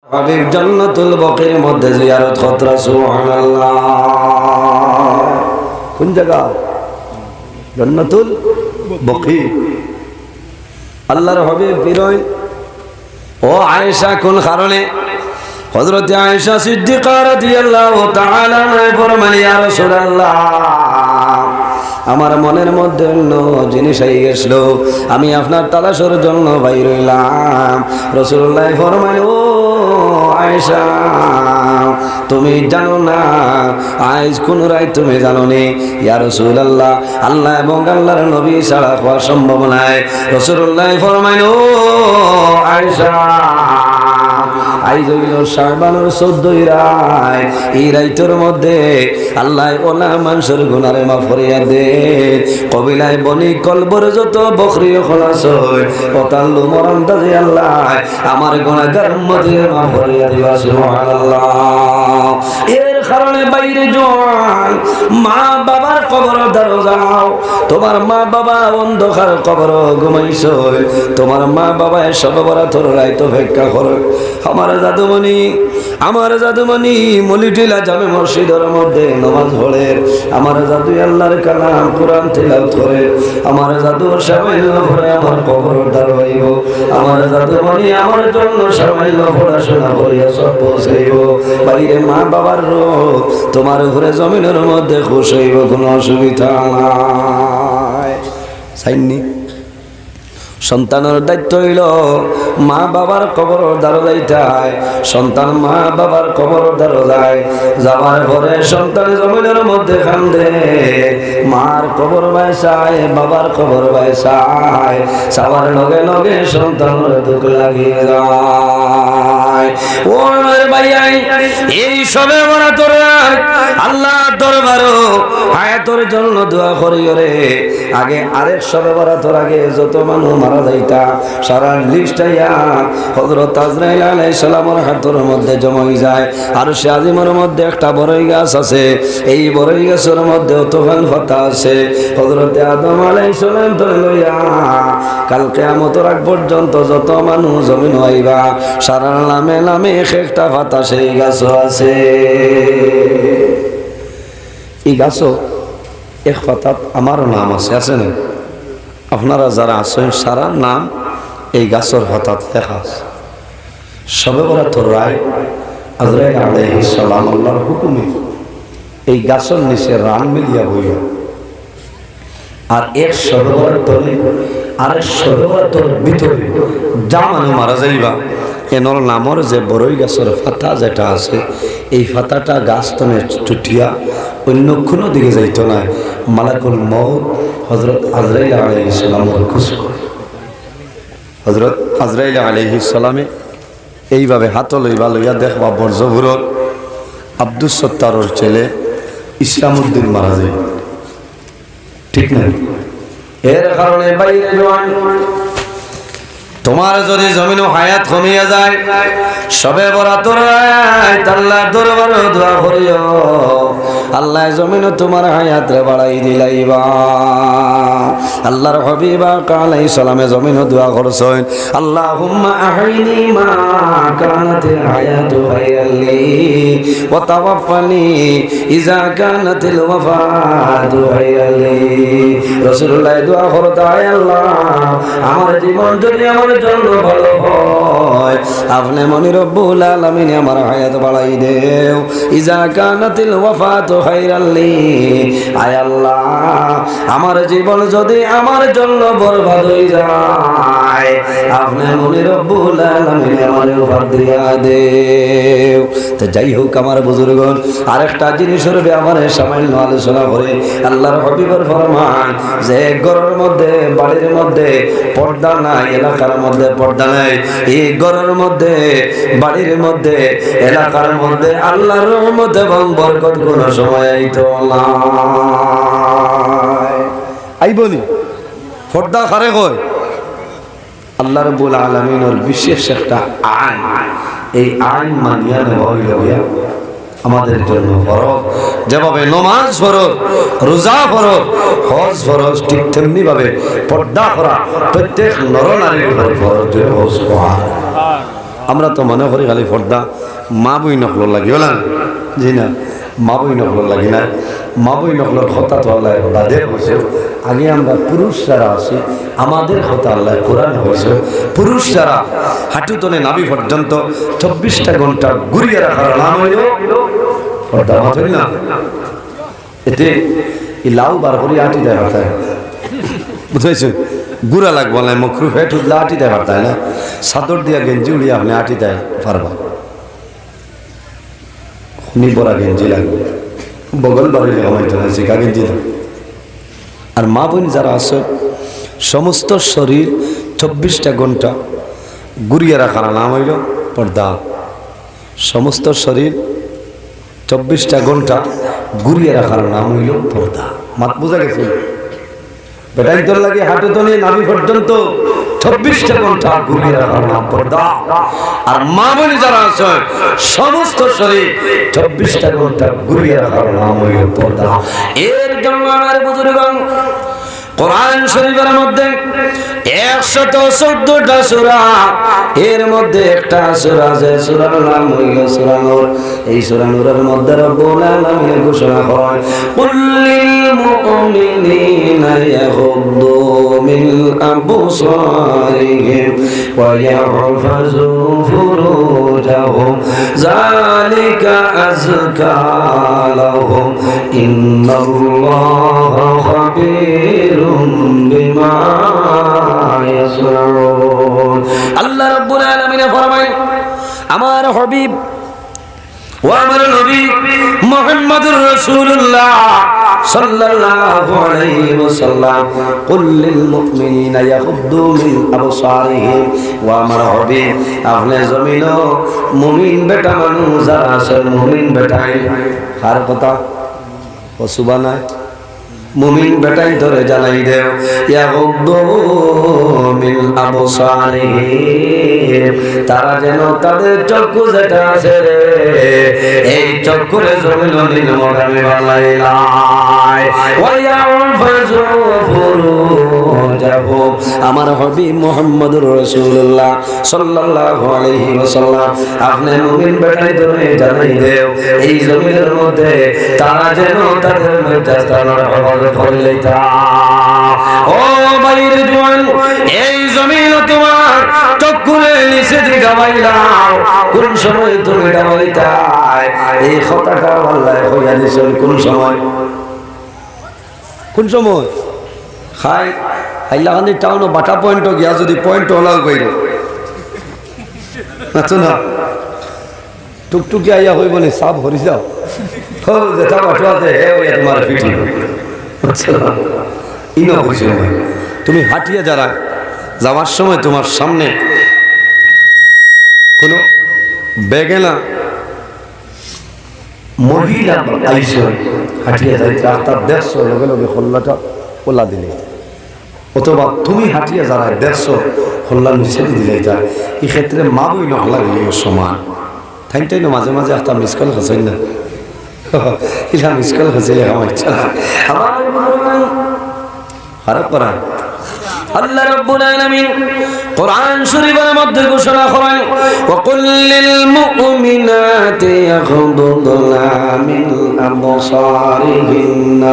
হাবিব জান্নাতুল বাকির মধ্যে জিয়ারত খতরা সুবহানাল্লাহ। কোন জায়গা? জান্নাতুল বাকি। আল্লাহর হাবিব বিরয় ও আয়েশা কোন কারণে হযরত আয়েশা সিদ্দিকা রাদিয়াল্লাহু তাআলা আনহা ফরমান ইয়া রাসূলুল্লাহ আমার মনের মধ্যে অন্য জিনিস হয়ে গেছিল, আমি আপনার তালাশের জন্য বাইর হইলাম। রাসূলুল্লাহ ফরমান ও আয়েশা তুমি জানো না আজ কোন রাত তুমি জানো নি? ইয়া রাসূলুল্লাহ আল্লাহ এবং আল্লাহর নবী ছাড়া হওয়া সম্ভব নয়। রাসূলুল্লাহ ফরমান ও আয়েশা আইজ হইল শাবানের 14 রাত, এই রাতের মধ্যে আল্লাহ ওলা মানুষের গুনার মাফ করিয়া দে। কবিলায় বনি কলবর যত বকরি খলাস হয় ওতাল্লু মরণ দাজি আল্লাহ আমার গুনাহগার মধ্যে মাফ করিয়া দিবা সুবহানাল্লাহ। এর কারণে বাইরে জোয়ান মা বাবার কবর দ্বারা যাও। তোমার মা বাবা অন্ধকার কবর ঘুমাইছ, তোমার মা বাবা সব বরাতর রাইত অপেক্ষা করে। আমার জাদুমণি মলিটিলা জামে মসজিদের মধ্যে নামাজ পড়ে, আমার জাদু আল্লাহর কালাম কোরআন তিলাওয়াত করে, আমার জাদু সামাইল পড়ে আমার কবর দ্বার হইব। আমার জাদুমণি আমার জন্য সামাইল পড়াশোনা করিয়া সব পৌঁছাইব। বাইরে মা বাবার রোগ তোমার উপরে জমিনের মধ্যে খুশ হইব, কোনো অসুবিধা নাই। চাইনি সন্তানের দায়িত্ব হইল মা বাবার কবর দ্বারা যাইতায়। সন্তান মা বাবার কবর দ্বারা যায়, যাওয়ার পরে সন্তান জমিনের মধ্যে কান্দে, মার কবর বাইসায় বাবার কবর বাইসায়, যাওয়ার লগে লগে সন্তানের দুঃখ লাগিয়ে যায়। ও আমার ভাইয়াই এই সবে বরাতর আল্লাহ দরবারও হায়াতের জন্য দোয়া করিও রে। আগে আরেক সবে বরাতর আগে যত মানুষ মারা যাইতা সারা লিস্টাইয়া হযরত আজরাইল আলাইহিস সালামের হাতের মধ্যে জমা হয়ে যায়। আর সে আজিমের মধ্যে একটা বড়ই গাছ আছে, এই বড়ই গাছের মধ্যে তোফান পাতা আছে। হযরত আদম আলাইহিস সালাম ধরে লইয়া কাল কিয়ামতের আগ পর্যন্ত যত মানুষ জমিন হইবা সারা নামে নামে একটা পাতা সেই গাছ আছে। এই গাছও এক পাতাত আমারও নাম আছে, আছে না? আপনারা যারা আছেন সারা নাম এই গাছের হঠাৎ লেখা আছে। সবে বরাতর রায় আজরাইল আলাইহিস সালাম আল্লাহর হুকুমে এই গাছের নিচে রান মিলিয়া হইল। আর এক সবে বরাতরে আর এক সবে বরাতর ভিতরে যা মানুষ মারা যাইবা এনর নামর যে বড়ই গাছের পাতা যেটা আছে এই পাতাটা গাছ তনে চুটিয়া অন্য কোনো দিকে যাইতো না। মালাকুল মউত হযরত আজরাইল আলাইহিস সালামের খুশ করে। হযরত আজরাইল আলাইহিস সালামে এইভাবে হাত লইবা লইয়া দেখবা বর্জভুরর আব্দুস সত্তারর ছেলে ইসলামউদ্দিন মারা যায়, ঠিক না? এর কারণে বাইরে জওয়ান তোমার যদি জমিন হায়াত কমিয়া যায় সবে বরাতর রাত আল্লাহর দরবারে দোয়া করিও, আল্লাহ জমিন তোমার হায়াত রে বাড়াই দিলাইবা। আল্লাহর হাবিব আলাইহিস সালামে জমিন দোয়া করছেন আল্লাহুম্মা আহইনি মা কানাতিল হায়াতু খায়রালি ওয়া তাওয়াফানি ইযা কানাতিল ওয়াফাতু খায়রালি। রাসূলুল্লাহ দোয়া করতে আয় আল্লাহ আমার জীবন যদি আমার জন্য ভালো হয় আপনি মনি রব্বুল আলামিন আমার হায়াত বাড়াই দেও। ইযা কানাতিল ওয়াফাতু খায়রালি আয় আল্লাহ আমার জীবন যদি আমার জন্য বরবাদ হয়ে যায় আপনি মনি রব্বুল আলামিন আমার উপর দিয়া দেও। তো যাই হোক আমার বুজুর্গণ আরেকটা জিনিসের ব্যাপারে সামান্য আলোচনা করে আল্লাহর হাবিবের ফরমান যে ঘরের মধ্যে বাড়ির মধ্যে পর্দা নাই, এলাকার মধ্যে পর্দা নাই, এই ঘরের মধ্যে বাড়ির মধ্যে এলাকার মধ্যে আল্লাহর রহমত এবং বরকত কোন সময় আইতো না। আইবনি পর্দা কারে কয়? আল্লাহ রাব্বুল আলামিনের বিশেষ একটা আইন, এই আইন মানিয়া নেওয়া হইল আমাদের জন্য ফরজ। যেভাবে নামাজ ফরজ, রোজা ফরজ, হজ ফরজ, ঠিক তেমনি ভাবে পর্দা করা প্রত্যেক নরনারীর উপর ফরজ। আমরা তো মনে করি খালি পর্দা মা বই নকল লাগি বলা জি না মা বই নকল লাগি না মা বই নকলের কথা তো আল্লাহ তাদের হয়েছে আগে আমরা পুরুষ যারা আছি আমাদের কথা আল্লাহ কোরআন হয়েছে পুরুষ যারা হাঁটুতনে নাভি পর্যন্ত 24টা ঘন্টা ঘুরিয়ে রাখার নাম হইল পর্দা হতই না এতে এই লাউ বার করে আটি দেয় মাথায় বুঝেছ গুড়া লাগবো না মখরু ফেট উঠলে আটি দেয় পারতায় না চাদর দিয়া গেঞ্জি উড়িয়ে আপনি আটি দেয় পারবা খুনি পরা গেঞ্জি লাগবে বগল বাড়িলে কমাইতে না শিখা গেঞ্জি না আর মা বোন যারা আছে সমস্ত শরীর 24টা ঘন্টা ঘুরিয়ে রাখার নাম হইল পর্দা সমস্ত শরীর 24টা ঘন্টা ঘুরিয়ে রাখার নাম হইল পর্দা মাত বোঝা গেছে বেটাই তোর লাগে হাঁটু তো নিয়ে নাভি পর্যন্ত 24টা ঘন্টা ঘুরিয়ে রাখার নাম পর্দা আর মা বোন যারা আছে সমস্ত শরীর 24টা ঘন্টা ঘুরিয়ে রাখার নাম হইল পর্দা এর জন্য আমার বুজুর্গণ কোরআন শরীফের মধ্যে 114টা সূরা এর মধ্যে একটা সূরা আছে সূরার নাম হইল সূরা নূর এই সূরা নূরের মধ্যে রব্বুল আলামিন ঘোষণা করেন কুল্লিল মুমিনিনা ইয়াগুদ্দু মিন আবসারিহিম ওয়া ইয়াহফাযু ফুরুজাহুম যালিকা আযকা লাহুম ইন্নাল্লাহা খাবীরুম বিমা ইয়াসনাউন আল্লাহ রাব্বুল আলামিন ফরমায় আমার হাবিব ও আমার নবী মুহাম্মদুর রাসূলুল্লাহ সাল্লাল্লাহু আলাইহি ওয়াসাল্লাম কুল লিল মুমিনিনা ইয়াগুদ্দু মিন আবসারিহিম ওয়া আমার হাবিব আপনি জমিনো মুমিন বেটা মানুষ যারা আছে মুমিন বেটাই কার কথা ও সুবহানাল্লাহ মুমিন বেটাই ধরে জানাই দেও ইয়াগুদ্দু মিন আবসারিহিম তারা যেন তাদের চক্ষু যেটা আছে এই চক্ষুরে জমিন নির্মমভাবে বানাইলাই ওয়া ইয়াহফাযু ফুরুজাহুম আমার হাবিব মুহাম্মদুর রাসূলুল্লাহ সাল্লাল্লাহু আলাইহি ওয়াসাল্লাম আপনি মুমিন বেটাই ধরে জানাই দেও এই জমিনের মধ্যে তারা যেন তাদের মেজাজটার ও ভাইয়ের জওয়ান এই জমিন তোমার চক্ষুরে নিচে দিকে বাইলাও কোন সময় তুমি ডাবাইতাই এই কথাটা আল্লাহ কইয়া দিছেন কোন সময় খাই হাইলাকান্দি টাউন বাটা পয়েন্ট গিয়া যদি পয়েন্ট ওলাও কইর আচ্ছা না টুকটুকি আইয়া হই বলে সাপ হরি যাও হো যেটা বাটুয়াতে হে ওই তোমার পিটি তুমি হাঁটিয়ে যারা যাওয়ার সময় তোমার সামনে কোন বেগেলা মহিলা আইসো হাঁটিয়ে যাইতে তার 150 লগে লগে খোল্লাটা ওলা দিলে অথবা তুমি হাঁটিয়ে যারা 150 খোল্লা নিচে দিলে যায় এই ক্ষেত্রে মা বই নহলা গেলে সমান থাইটাই না মাঝে মাঝে একটা মিস কল খাসাই না ইলা মিস কল খাসাইলে আমার চলা খারাপ করা আল্লাহ রাব্বুল আলামিন কোরআন শরীফের মধ্যে ঘোষণা করেন ওয়া কুল লিল মুমিনাতি ইয়াগুদুনা মিন আবসারিহিন্না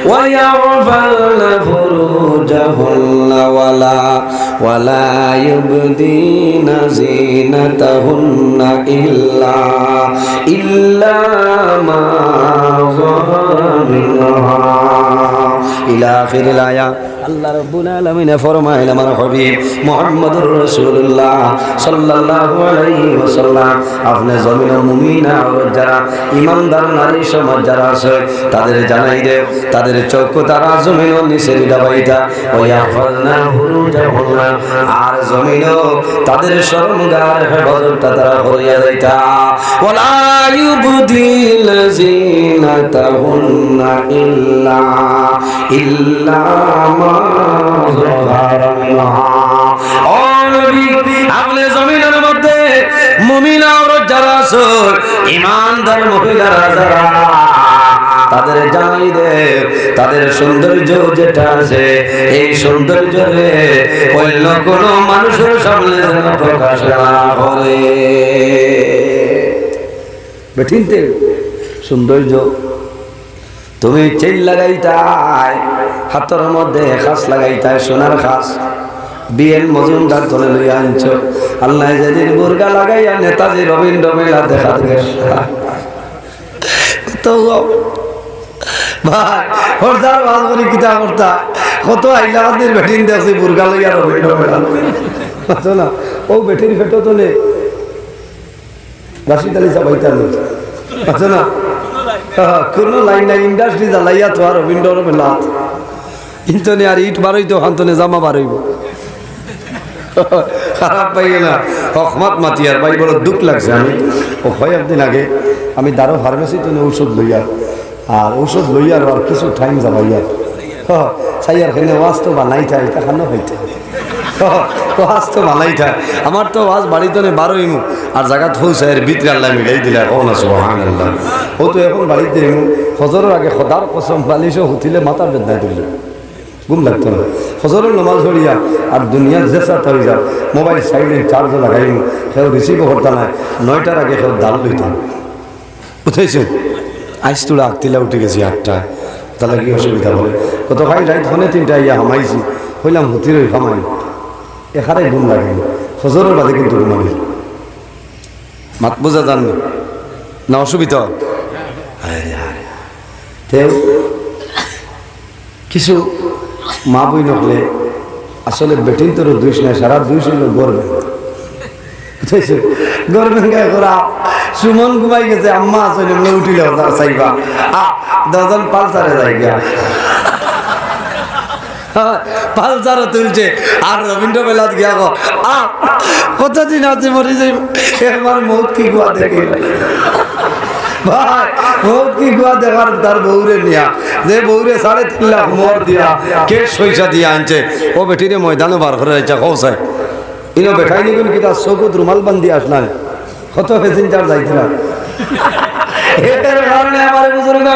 ওয়া ইয়াহফাযনা ফুরুজাহুন্না ওয়া লা ইউবদিনা জিনাতাহুন্না ইল্লা মা যাহারা মিনহা ইলা আখিরিল আয়া আল্লাহ রাব্বুল আলামিন ফরমায় আমার হাবিব মুহাম্মদুর রাসূলুল্লাহ সাল্লাল্লাহু আলাইহি ওয়াসাল্লাম আপনি জমিনের মুমিনা ও যারা ঈমানদার নারী সমাজ যারা আছে তাদের জানাই দেও তাদের চক্ষু তারা জমিনের নিচে দাবাইতা ওয়া ফালনা হুরুজাহুন্না আর জমিনও তাদের শরমগার হেফাজতটা তারা করিয়া যাইতা ওয়ালা ইউবদিনা জিনাতাহুন্না ইল্লা মা যাহারা মিনহা ও নবী আপনি জমিনের মধ্যে মুমিনা ও যারা আছে ঈমানদার মহিলারা যারা তাদের জানাই দে তাদের সৌন্দর্য যেটা আছে এই সৌন্দর্য রে অন্য কোনো মানুষের সামনে যেন প্রকাশ না করে। বেঠিনতে সৌন্দর্য তুমি চেইন লাগাইতাই হাতের মধ্যে খাস লাগাইতাই সোনার খাস বিএন মজুমদার ধরে লইয়া আনছো আল্লাহ যেদিন বুরগা লাগাইয়া নেতাজি রবীন্দ্র মেলা দেখা তো ভাই হরদার বাজ করে কিতা করতা কত আইলাবাদের বেটিন দেখছি বুরগা লইয়া রবীন্দ্র মেলা বুঝছো না ও বেটির ফেটো তোলে রাশিদ আলী সাবাইতার বুঝছো না কোনো লাইন নাই ইন্ডাস্ট্রি জ্বালাইয়া তো আর রবীন্দ্র মেলা ইন্তনে আর ইট বারইতো হান্তনে জামা বারইব খারাপ পাইয়ে না হকমাত মাতিয়ার ভাই বড় দুঃখ লাগছে। আমি কয়েকদিন আগে আমি দারো ফার্মেসিতে ঔষধ লইয়া আর ঔষধ লইয়ার আর কিছু টাইম যাবাইয়া সাইয়ার খেলে ওয়াজ তো বানাই থাকে এটা খানো হইতে ওয়াজ তো বানাই থাকে আমার তো ওয়াজ বাড়িতে বারোই মুখ আর জায়গা পৌঁছায় ভিতরে আল্লাহ মিলাই দিলে এখন আছো সুবহানাল্লাহ। ও তো এখন বাড়িতে ফজরের আগে খোদার কসম বালিশও হুতিলে মাথার বেদনায় তুললে ঘুম লাগতো না ফজরের নামাজ পড়িয়া আর দুনিয়ার জেসা হয়ে যাও মোবাইল সাইডে চার্জ লাগাই সেও রিসিভও করতে না 9টার আগে সেও দাল লইতাম বুঝেছো আইস তোলা আগতিলা উঠে গেছি 8টায় তাহলে কি অসুবিধা বলে কত ভাই রাইট ফোনে 3টা ইয়া হামাইছি হইলাম হুতির ওই খামাই এখানে ঘুম লাগে ফজরের বাদে কিন্তু ঘুমানি মাত বোঝা যান না অসুবিধা কিছু মা বই নকলে আসলে বেটিন তোর দুইশ নাই সারা দুইশ হইল গর্বে বুঝেছো গর্বে গায়ে করা সুমন ঘুমাই গেছে আম্মা আসলে উঠিলে চাইবা দজন পালসারে যাই গিয়া পালসারও তুলছে আর রবীন্দ্র মেলাত গিয়া গো কতদিন আছে মরে যাই একবার মৌত কি গুয়া দেখে ভাই মৌত কি গুয়া দেখার তার বউরে নিয়া যে বউরে 3.5 লাখ মোর দিয়া কেশ পয়সা দিয়ে আনছে ও বেটিরে ময়দানে বার করে যাইছে কৌসায় ইনো বেঠাই নিবেন কি তার চকুত রুমাল বান্ধি আসনা কত প্যাসেঞ্জার যাইতে না এটার কারণে আমার বুজুর্গ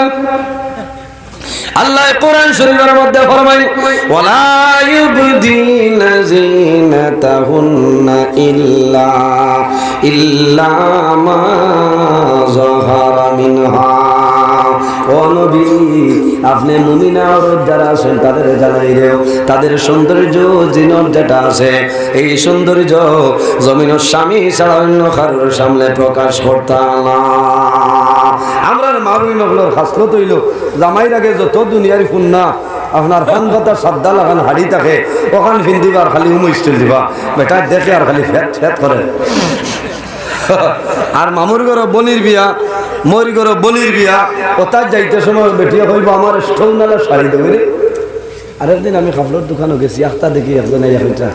আল্লাহ কোরআন শরীফের মধ্যে ফরমায় ওয়ালা ইউবদিনা জিনাতাহুন্না ইল্লা মা যাহারা মিনহা। ও নবী আপনি মুমিনা औरत যারা আছেন তাদের জানাই দেও তাদের সৌন্দর্য জিনত যেটা আছে এই সৌন্দর্য জমিনের স্বামী ছাড়া অন্য কারোর সামনে প্রকাশ করতে না। আমরা মাবুই নগলের খাসলত হইল জামাইর আগে যত দুনিয়ার ফুন্না আপনার ফান কথা সাদ্দা লাগান হাড়ি থাকে ওখান ফিন দিবা আর খালি উমস্টিল দিবা বেটা দেখে আর খালি ফেট ফেট করে আর মামুর ঘর বনির বিয়া মোর ঘর বনির বিয়া ওটার যাইতে সময় বেটিয়া কইব আমার স্টোল নালা শাড়ি দেবে রে। আরেকদিন আমি কাপড়ের দোকানে গেছি একটা দেখি একজন একটা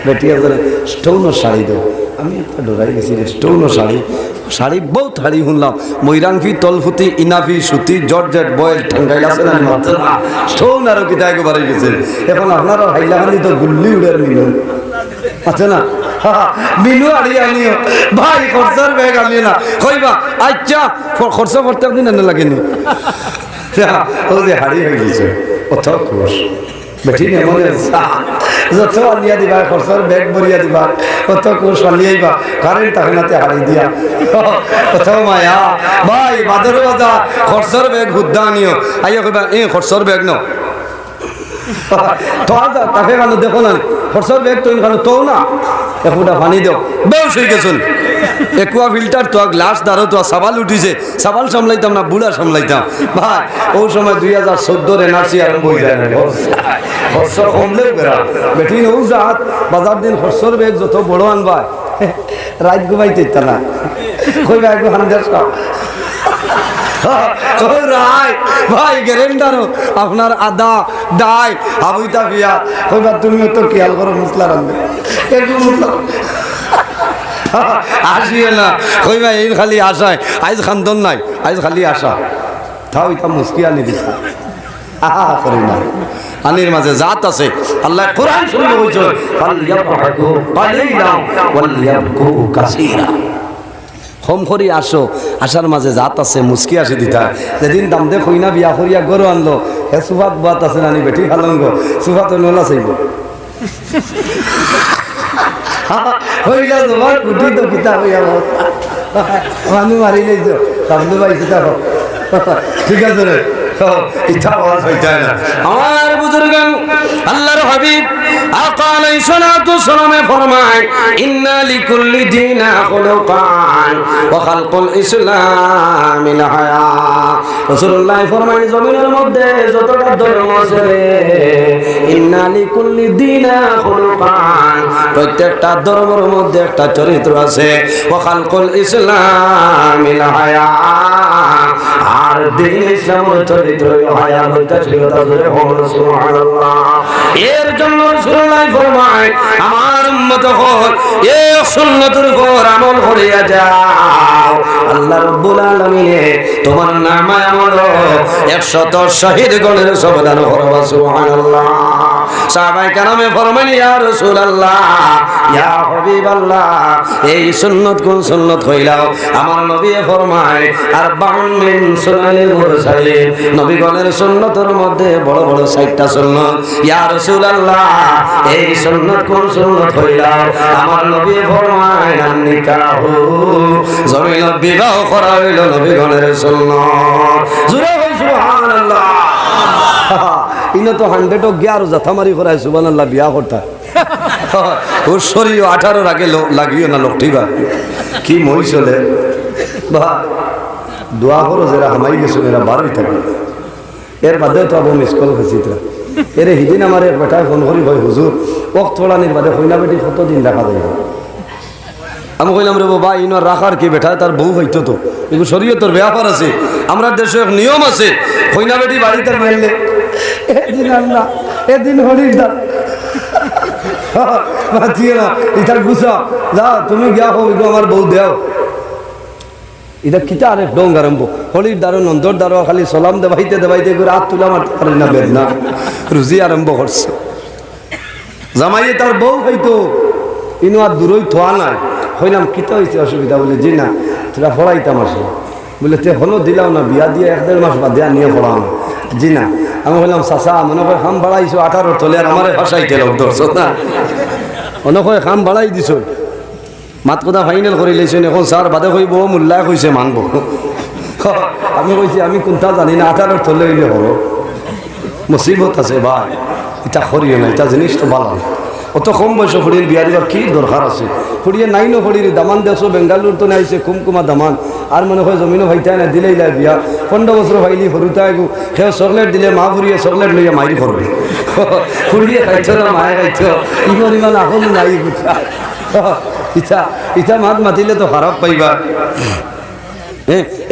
বেটিয়া করে স্টোনের শাড়ি দেব আমি একটা ডরাই গেছি রে স্টোনের শাড়ি শাড়ি বহুত শাড়ি শুনলাম ময়রাংফি তলফুতি ইনাফি সুতি জর্জেট বয়েল ঠান্ডাইল আছে না মাত্র স্টোন আরো কিতা একবারে গেছে এখন আপনারা হাইলাখানি তো গুল্লি উড়ার মিলন আছে না মিনু আড়ি আনিও ভাই খরচার ব্যাগ আনিও না কইবা আচ্ছা খরচা করতে একদিন এনে লাগেনি ও যে হাড়ি হয়ে গেছে অত খুশ বেটি মনে যত আনিয়া দিবা খরচার ব্যাগ ভরিয়া দিবা কত খুশ আনিয়াইবা কারেন্ট তাহলে হারাই দিয়া কত মায়া ভাই বাদর বাজা খরচার ব্যাগ হুদ্দা আনিও আইয়া কইবা এ খরচার ব্যাগ ন তাকে কেন দেখো না খরচার ব্যাগ তো কেন তো না একটা পানি দেও বেশ হয়ে গেছেন একুয়া ফিল্টার তো গ্লাস দ্বারা তো সাবাল উঠিছে সাবাল সামলাইতাম না বুড়া সামলাইতাম ভাই ওই সময় 2014 এনআরসি আরম্ভ হয়ে যায় খরচর কমলেও বেড়া বেটি নৌ জাত বাজার দিন খরচর ব্যাগ যত বড় আনবা রাত ঘুমাইতে ইচ্ছা না কইবা একটু হান্দার রায় ভাই গ্যারেন্ডারও আপনার আদা ডাই হাবুইতা পিয়া কইবা তুমিও তো খেয়াল করো মশলা রান্ধবে একটু মশলা আসিয়ে না কইবা এই খালি আশায় আইজ খান্দন নাই আইজ খালি আশা তাও এটা মুস্কি আনি দিতা করি না আনির মাঝে জাত আছে আল্লাহ কোরআন শুনলে বলছেন ফালইয়াবহাকু কালিলা ওয়ালইয়াবকু কাসীরা হোম করি আসো, আসার মাঝে জাত আছে মুসকি আসে দিতা যেদিন দাম দে কইনা বিয়া করিয়া গরু আনলো হে সুফাত বাত আছে নানি বেটি ভালঙ্গ সুফাত নলা চাইব হইলা তোমার কুটি তো কিতা হইয়া মানুষ মারি নেই তো দামদে ভাই কিতা ঠিক আছে রে ইচ্ছা আওয়াজ হইতে না আমার বুজুর্গ আল্লাহর হাবিব আকা আলাইহিস সালাতু সালামে ফরমায় ইন্না লিকুল্লি দিনা খুলুকান ওয়া খালকুল ইসলামিল হায়া রাসূলুল্লাহ ফরমায় জমিনের মধ্যে যতটা ধর্ম আছে ইন্না লিকুল্লি দিনা খুলুকান প্রত্যেকটা ধর্মের মধ্যে একটা চরিত্র আছে ওয়া খালকুল ইসলামিল হায়া আর দিন ইসলামের চরিত্র হায়া বলতে ছিল তাদের সুবহানাল্লাহ এর জন্য রাসূলুল্লাহ ফরমায় আমার উম্মত হল এই সুন্নতের উপর আমল করিয়া যাও আল্লাহ রাব্বুল আলামিন তোমার নামায় আমল 110 শহীদ গণের সবদান করবা সুবহানাল্লাহ সাহাবায়ে কেরামে ফরমান ইয়া রাসূলুল্লাহ ইয়া হাবিবাল্লাহ এই সুন্নত কোন সুন্নত হইলাও আমার নবী ফরমায় আর 52 মিন সুনানিল মুরসালিন নবীগণের সুন্নতের মধ্যে বড় বড় 60টা সুন্নত ইয়া রাসূলুল্লাহ এই সুন্নত কোন সুন্নত হইলাও আমার নবী ফরমায় নিকাহু জমিন বিবাহ করা হইল নবীগণের সুন্নত জোরে বল সুবহানাল্লাহ ইনো তো 100 11 জাথামারি করায় সুবহানাল্লাহ বিয়া করতা ওর শরীর 18 আগে লাগিও না লোক ঠিক কি মই চলে বা দোয়া করো যারা হামাই গেছো এরা 12 থাকে এর বাদে তো আবু মিসকল খাসিতরা এরে হিদিন আমার এক বেটা ফোন করি ভাই হুজুর ওয়াক্ত তোলানির বাদে কইনা বেটি কতদিন দেখা যায় আমি কইলাম রে বাবা ইনো রাখার কি বেটা তার বউ হইতো তো এগুলো শরীয়তের ব্যাপার আছে আমরা দেশে এক নিয়ম আছে কইনা বেটি বাড়িতে মেললে এদিন আল্লাহ এদিন হরির দা মাতিয়ে না এটা গুছা যা তুমি গিয়া কইগো আমার বউ দেও এটা কিতা আরেক ডং আরম্ভ হলির দ্বারো নন্দর দ্বারো খালি সালাম দেবাইতে করে হাত তুলা মারতে পারে না বেদনা রুজি আরম্ভ করছে জামাইয়ে তার বউ হইতো ইনো আর দূরই থোয়া নাই হইলাম কিতা হয়েছে অসুবিধা বলে জি না তোরা পড়াইতাম আসে বলে তে হলো দিলাও না বিয়া দিয়ে 1-1.5 মাস বাদ দেয়া নিয়ে পড়াও না জি না আমি বললাম চাচা মনে করে খাম বাড়াইছো 18 তলে আর আমার ভাষাইতে লোক ধরছ না মনে করে খাম বাড়াই দিছ মাত কথা ফাইনাল করে লেছেন এখন স্যার বাদে কইব মোল্লায় কইছে মানব আমি কইছি আমি কোনটা জানি না 18 তলে হইলে হলো মুসিবত আছে ভাই এটা করিও না এটা জিনিস তো ভালো অত কম বয়স ফড়ির বিয়া দিবার কি দরকার আছে ফড়িয়ে নাই ন ফড়ির দামান দেশ বেঙ্গালুর তো নাইছে কুমকুমা দামান আর মনে হয় জমিনও ভাইতাই না দিলেই লাই বিয়া 15 বছর ভাইলি হরুতাই গো সে চকলেট দিলে মা ফুরিয়ে চকলেট লইয়া মাইরি করবে ফুরিয়ে খাইছ না মায়ে খাইছ ইমান এখন নাই বুঝা ইটা মাত মাতিলে তো খারাপ পাইবা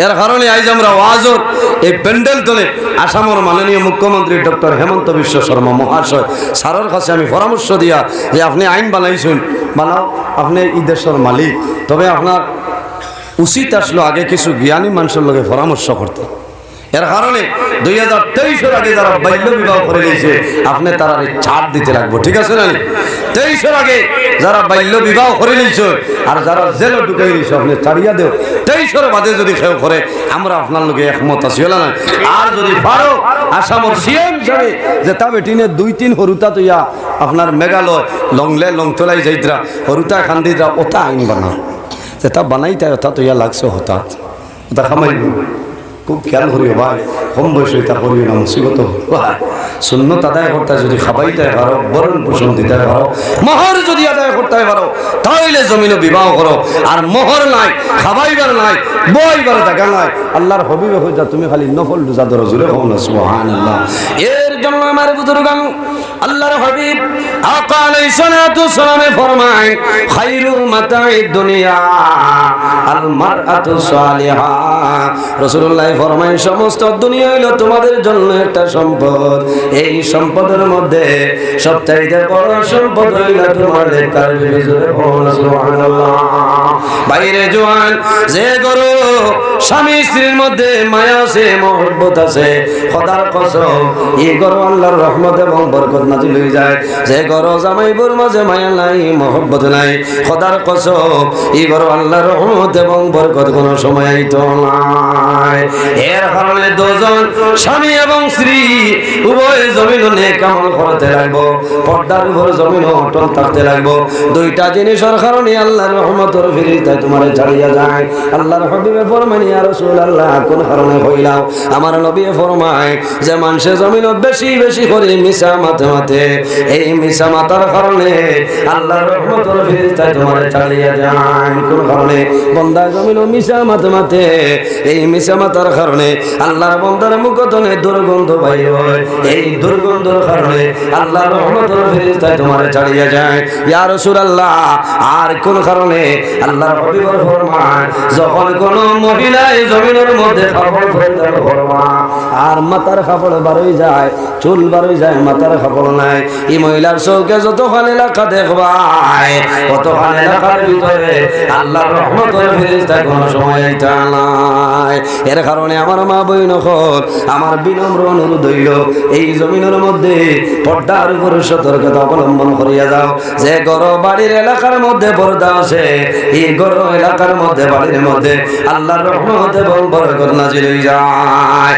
এর কারণে আজ আমরা ওয়াজর এই প্যান্ডেল তোলে আসামের মাননীয় মুখ্যমন্ত্রী ডক্টর হেমন্ত বিশ্ব শর্মা মহাশয় স্যারের কাছে আমি পরামর্শ দিয়া যে আপনি আইন বানাইছেন বানাও আপনি এই দেশের মালিক তবে আপনার উচিত আসলো আগে কিছু জ্ঞানী মানুষের লগে পরামর্শ করতে এর কারণে 2023 আগে যারা বাল্য বিবাহ করে দিয়েছে আপনি তারা ছাড় দিতে লাগবো ঠিক আছে না 23 আগে যারা বাল্য বিবাহ করে নিয়েছে আর যারা জেলে ঢুকাই নিয়েছে আপনি ছাড়িয়া দেও 23 বাদে যদি কেউ করে আমরা আপনার লোকে একমত আছি হল না আর যদি পারো আসামের সিএম যাবে যে তা বেটিনে 2-3 হরুতা তৈয়া আপনার মেঘালয় লংতলাই যাইতরা হরুতা খান্দিরা ওটা আইন বানাও যে তা বানাইতে ওটা তৈয়া লাগছে হতা ওটা খামাই খুব খেয়াল করিও ভাই কম বয়সে এটা করিও না মুসিবত সুন্নত আদায় করতে যদি খাবাইতে পারো বরণ পোষণ দিতে পারো মোহর যদি আদায় করতে পারো তাহলে জমিনে বিবাহ করো আর মোহর নাই খাবাইবার নাই বইবার জায়গা নাই আল্লাহর হবিবে হয়ে যা তুমি খালি নফল রোজা ধরো জুড়ে হও না সুবহানাল্লাহ এর জন্য আমার বুজুর্গান আল্লাহর হাবিব আকা আলাইহিস সালাতু সালামে ফরমায় খায়রুল মাতাঈদ দুনিয়া আল মারআতু সালিহা রাসূলুল্লাহ ফরমায় সমস্ত দুনিয়া হলো তোমাদের জন্য একটা সম্পদ এই সম্পদের মধ্যে সবচেয়ে বড় সম্পদ হলো তোমাদের কালবে জোরে বলো সুবহানাল্লাহ বাইরে জওয়ান যে গরু স্বামী স্ত্রীর মধ্যে মায়া আছে মহব্বত আছে খোদার কসম এই ঘর আল্লাহর রহমত এবং বরকত নাজিল হয়ে যায়। যে ঘর জামাইবুর মাঝে মায়া নাই, মহব্বত নাই, খোদার কসম এই ঘর আল্লাহর রহমত এবং বরকত কোনো সময় আইতো নাই। এর কারণে দুজন স্বামী এবং স্ত্রী উভয় জমিন নেক আমল করতে লাগবো, পর্দার উপর জমিন অটল থাকতে লাগবো। দুইটা জিনিসের কারণে আল্লাহর রহমতের ফিরিস্তায় তোমার ছাড়িয়া যায়। আল্লাহর হাবিবে ফরমান, ইয়া রাসূলুল্লাহ, কোন কারণে হইলাও? আমার নবী ফরমায় যে মানুষে জমিন বেশি বেশি করে মিশা মাথে মাথে, এই মিশা মাথার কারণে আল্লাহর রহমতের ফিরিস্তায় তোমার ছাড়িয়া যায়। কোন কারণে? বন্দা জমিন মিশা মাথে মাথে, এই মিশা মাথার কারণে আল্লাহর বন্দার মুখতনে দুর্গন্ধ বাইর হয়, এই দুর্গন্ধের কারণে আল্লাহর রহমতের ফেরেশতা তোমার ছাড়িয়া যায়। ইয়া রাসূলুল্লাহ, আর কোন কারণে? আল্লাহর হাবিব ফরমান, যখন কোন মহিলা এই জমিনের মধ্যে কাপড় পরিধান করবা আর মাথার কাপড় বারই যায়, চুল বারই যায়, মাথার কাপড় নাই, এই মহিলার চৌকে যতক্ষণ এলাকা দেখবাই কতক্ষণ এলাকার ভিতরে আল্লাহর রহমতের ফেরেশতা কোন সময় আইতা নাই। এর কারণে আমার মা বইন হল, আমার বিনম্র অনুরোধ হইল, এই জমিনের মধ্যে পর্দার উপর সতর্কতা অবলম্বন করিয়া যাও। যে ঘর বাড়ির এলাকার মধ্যে পর্দা আছে, এই ঘর এলাকার মধ্যে বাড়ির মধ্যে আল্লাহর রহমত এবং বরকত নাজিল হয়ে যায়।